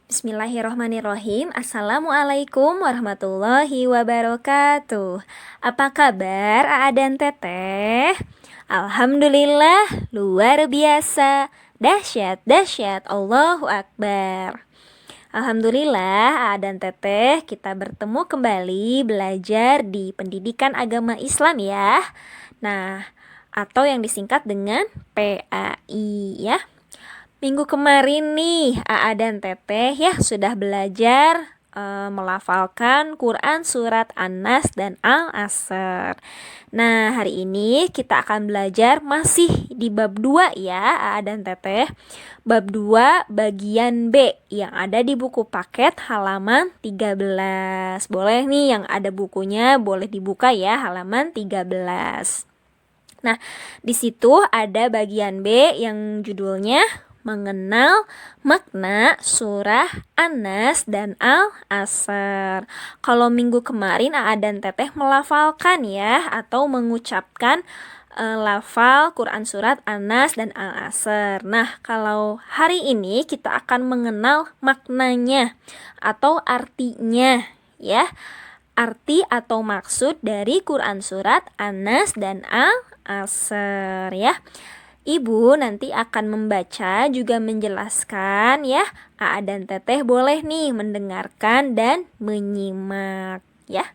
Bismillahirrohmanirrohim. Assalamualaikum warahmatullahi wabarakatuh. Apa kabar Aa dan Teteh? Alhamdulillah, luar biasa. Dahsyat, dahsyat, Allahu Akbar. Alhamdulillah Aa dan Teteh, kita bertemu kembali belajar di pendidikan agama Islam ya. Nah, atau yang disingkat dengan PAI ya. Minggu kemarin nih, Aa dan Teteh ya sudah belajar melafalkan Quran surat An-Nas dan Al-Asr. Nah, hari ini kita akan belajar masih di bab 2 ya, Aa dan Teteh. Bab 2 bagian B yang ada di buku paket halaman 13. Boleh nih yang ada bukunya boleh dibuka ya halaman 13. Nah, di situ ada bagian B yang judulnya mengenal makna surah An-Nas dan Al-Asr. Kalau minggu kemarin Aa dan Teteh melafalkan ya atau mengucapkan lafal Quran surat An-Nas dan Al-Asr. Nah, kalau hari ini kita akan mengenal maknanya atau artinya ya. Arti atau maksud dari Quran surat An-Nas dan Al-Asr ya. Ibu nanti akan membaca juga menjelaskan ya. Aa dan Teteh boleh nih mendengarkan dan menyimak ya.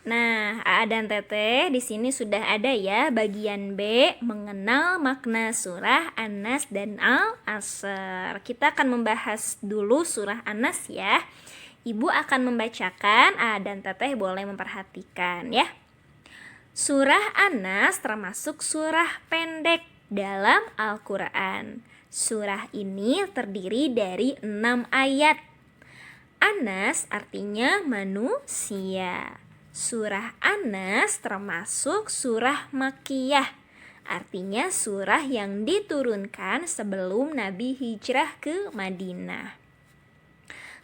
Nah, Aa dan Teteh di sini sudah ada ya bagian B mengenal makna surah An-Nas dan Al-Asr. Kita akan membahas dulu surah An-Nas ya. Ibu akan membacakan, Aa dan Teteh boleh memperhatikan ya. Surah An-Nas termasuk surah pendek dalam Al-Quran. Surah ini terdiri dari 6 ayat. An-Nas artinya manusia. Surah An-Nas termasuk surah Makkiyah. Artinya surah yang diturunkan sebelum Nabi hijrah ke Madinah.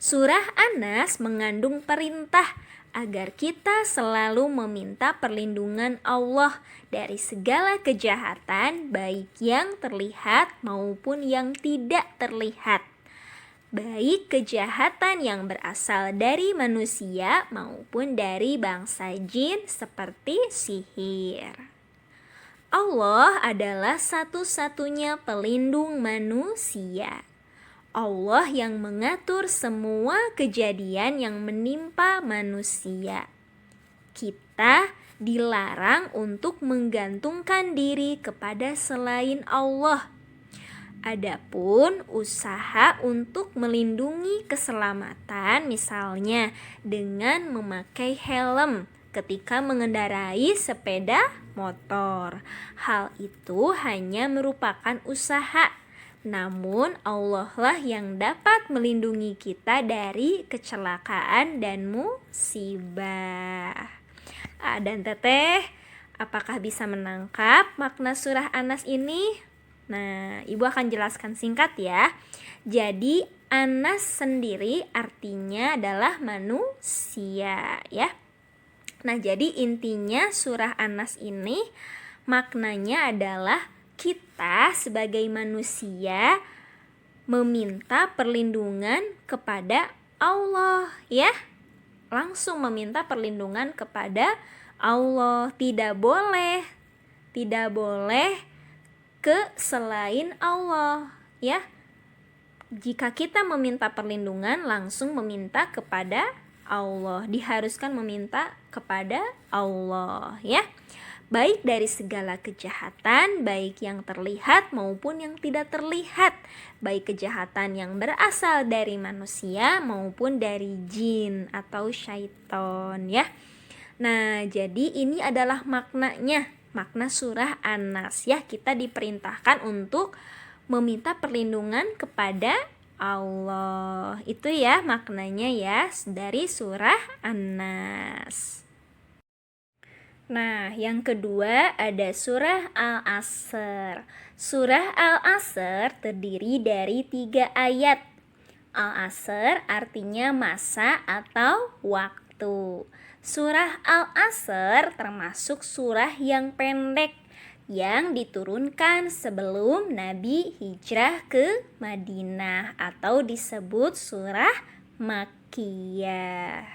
Surah An-Nas mengandung perintah agar kita selalu meminta perlindungan Allah dari segala kejahatan baik yang terlihat maupun yang tidak terlihat. Baik kejahatan yang berasal dari manusia maupun dari bangsa jin seperti sihir. Allah adalah satu-satunya pelindung manusia. Allah yang mengatur semua kejadian yang menimpa manusia. Kita dilarang untuk menggantungkan diri kepada selain Allah. Adapun usaha untuk melindungi keselamatan misalnya dengan memakai helm ketika mengendarai sepeda motor. Hal itu hanya merupakan usaha. Namun Allah lah yang dapat melindungi kita dari kecelakaan dan musibah. Dan Teteh, apakah bisa menangkap makna surah An-Nas ini? Nah, Ibu akan jelaskan singkat ya. Jadi An-Nas sendiri artinya adalah manusia ya. Nah, jadi intinya surah An-Nas ini maknanya adalah kita sebagai manusia meminta perlindungan kepada Allah ya. Langsung meminta perlindungan kepada Allah. Tidak boleh ke selain Allah ya. Jika kita meminta perlindungan langsung meminta kepada Allah. Diharuskan meminta kepada Allah ya. Baik dari segala kejahatan, baik yang terlihat maupun yang tidak terlihat. Baik kejahatan yang berasal dari manusia maupun dari jin atau syaiton ya. Nah, jadi ini adalah maknanya, makna surah An-Nas ya. Kita diperintahkan untuk meminta perlindungan kepada Allah. Itu ya maknanya ya dari surah An-Nas. Nah, yang kedua ada surah Al-Asr. Surah Al-Asr terdiri dari 3 ayat. Al-Asr artinya masa atau waktu. Surah Al-Asr termasuk surah yang pendek yang diturunkan sebelum Nabi hijrah ke Madinah atau disebut surah Makkiyah.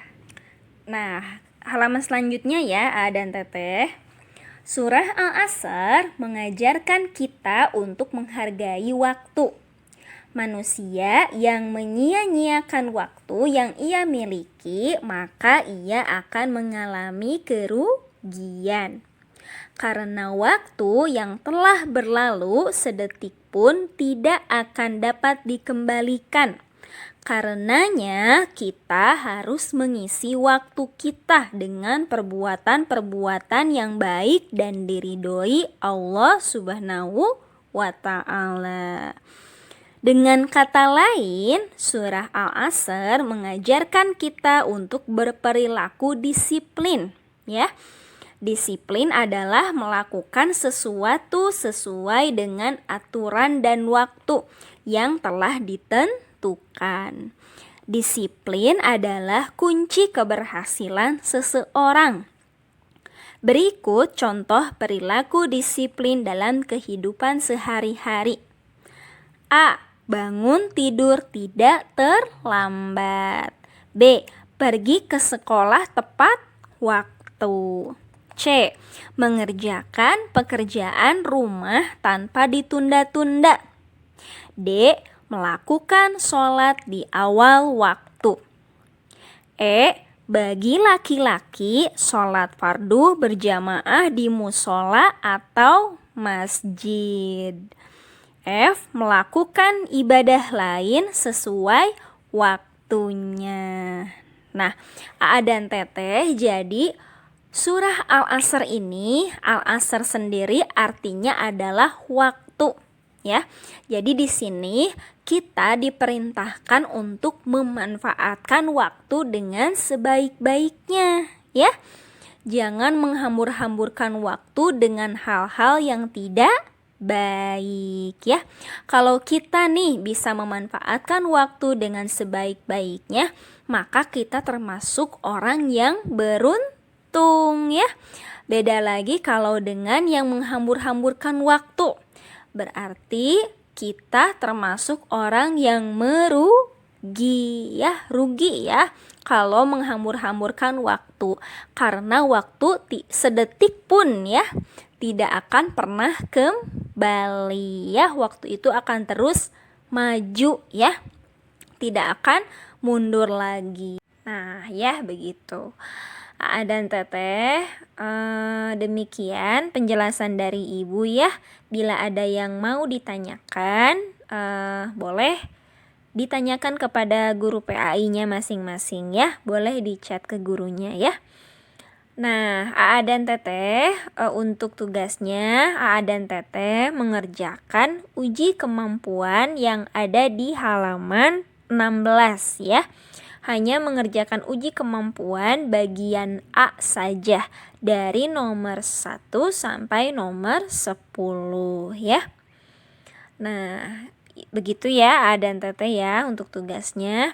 Nah, halaman selanjutnya ya, A dan Teteh. Surah Al-Asr mengajarkan kita untuk menghargai waktu. Manusia yang menyia-nyiakan waktu yang ia miliki, maka ia akan mengalami kerugian. Karena waktu yang telah berlalu sedetik pun tidak akan dapat dikembalikan. Karenanya kita harus mengisi waktu kita dengan perbuatan-perbuatan yang baik dan diridhoi Allah Subhanahu wa Ta'ala. Dengan kata lain, surah Al-Asr mengajarkan kita untuk berperilaku disiplin, ya. Disiplin adalah melakukan sesuatu sesuai dengan aturan dan waktu yang telah ditentukan. Disiplin adalah kunci keberhasilan seseorang. Berikut contoh perilaku disiplin dalam kehidupan sehari-hari. A. Bangun tidur tidak terlambat. B. Pergi ke sekolah tepat waktu. C. Mengerjakan pekerjaan rumah tanpa ditunda-tunda. D. Melakukan sholat di awal waktu. E. Bagi laki-laki, sholat fardu berjamaah di musola atau masjid. F. Melakukan ibadah lain sesuai waktunya. Nah, A dan Teteh, jadi surah Al-Asr ini, Al-Asr sendiri artinya adalah waktu, ya. Jadi di sini kita diperintahkan untuk memanfaatkan waktu dengan sebaik-baiknya, ya. Jangan menghambur-hamburkan waktu dengan hal-hal yang tidak baik, ya. Kalau kita nih bisa memanfaatkan waktu dengan sebaik-baiknya, maka kita termasuk orang yang beruntung, ya. Beda lagi kalau dengan yang menghambur-hamburkan waktu. Berarti kita termasuk orang yang merugi, ya, rugi ya kalau menghambur-hamburkan waktu. Karena waktu sedetik pun ya tidak akan pernah kembali, ya. Waktu itu akan terus maju, ya. Tidak akan mundur lagi. Nah, ya begitu. A dan Teteh, demikian penjelasan dari Ibu, ya. Bila ada yang mau ditanyakan, boleh ditanyakan kepada guru PAI-nya masing-masing, ya. Boleh di chat ke gurunya, ya. Nah, A dan Teteh, untuk tugasnya A dan Teteh mengerjakan uji kemampuan yang ada di halaman 16, ya. Hanya mengerjakan uji kemampuan bagian A saja dari nomor 1 sampai nomor 10, ya. Nah, begitu ya A dan Teteh ya untuk tugasnya.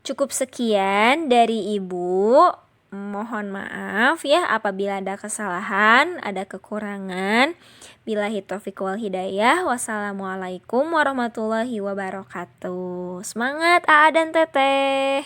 Cukup sekian dari Ibu. Mohon maaf ya apabila ada kesalahan, ada kekurangan. Billahi taufiq wal hidayah. Wassalamualaikum warahmatullahi wabarakatuh. Semangat A dan Teteh.